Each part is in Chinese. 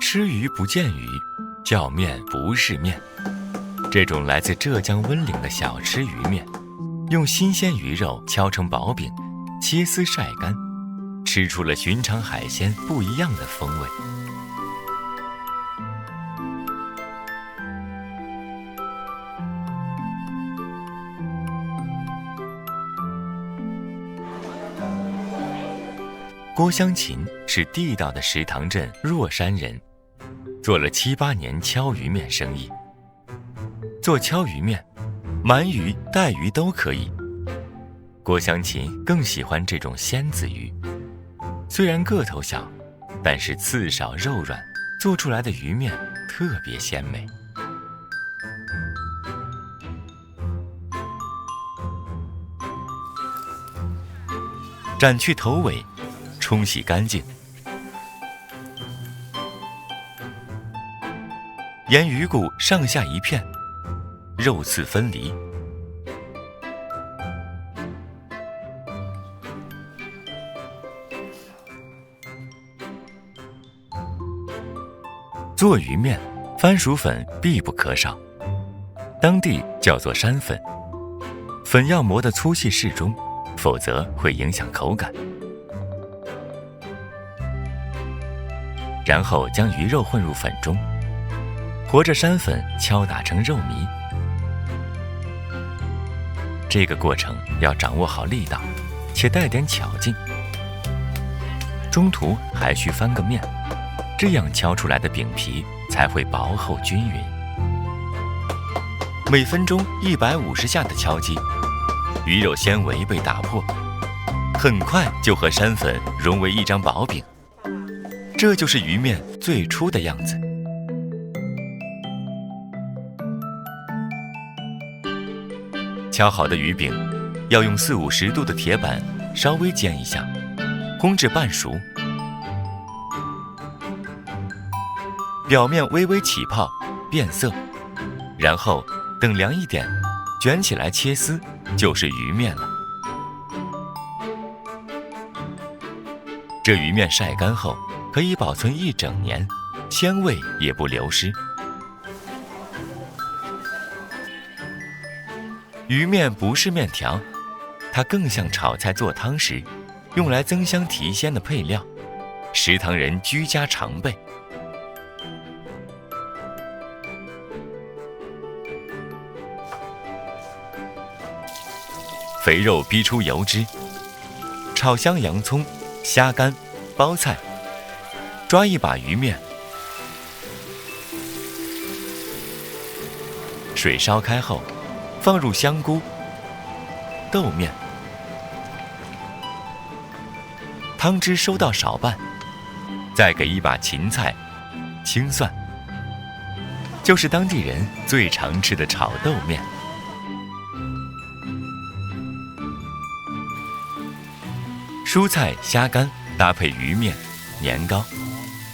吃鱼不见鱼，叫面不是面。这种来自浙江温岭的小吃鱼面，用新鲜鱼肉敲成薄饼，切丝晒干，吃出了寻常海鲜不一样的风味。郭湘琴是地道的石塘镇若山人，做了7、8年敲鱼面生意。做敲鱼面，鳗鱼、带鱼都可以。郭湘琴更喜欢这种鲜子鱼，虽然个头小，但是刺少肉软，做出来的鱼面特别鲜美。斩去头尾，冲洗干净，沿鱼骨上下一片，肉刺分离。做鱼面，番薯粉必不可少，当地叫做山粉，粉要磨得粗细适中，否则会影响口感。然后将鱼肉混入粉中，和着山粉敲打成肉糜。这个过程要掌握好力道，且带点巧劲。中途还需翻个面，这样敲出来的饼皮才会薄厚均匀。每分钟150下的敲击，鱼肉纤维被打破，很快就和山粉融为一张薄饼。这就是鱼面最初的样子。敲好的鱼饼要用40-50度的铁板稍微煎一下，烘至半熟，表面微微起泡变色，然后等凉一点，卷起来切丝，就是鱼面了。这鱼面晒干后可以保存1整年，鲜味也不流失。鱼面不是面条，它更像炒菜做汤时用来增香提鲜的配料，食堂人居家常备。肥肉逼出油脂，炒香洋葱、虾干、包菜，抓一把鱼面，水烧开后放入香菇、豆面，汤汁收到少半，再给一把芹菜、青蒜，就是当地人最常吃的炒豆面。蔬菜、虾干搭配鱼面、年糕，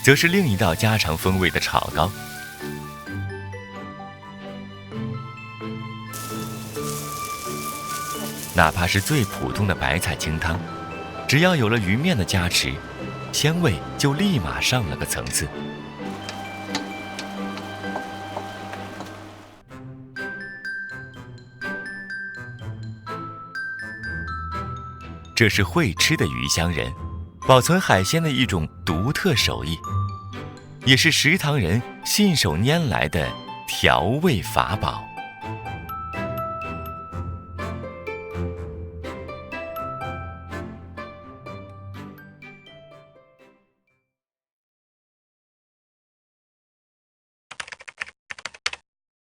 则是另一道家常风味的炒糕。哪怕是最普通的白菜清汤，只要有了鱼面的加持，鲜味就立马上了个层次。这是会吃的鱼乡人保存海鲜的一种独特手艺，也是食堂人信手拈来的调味法宝。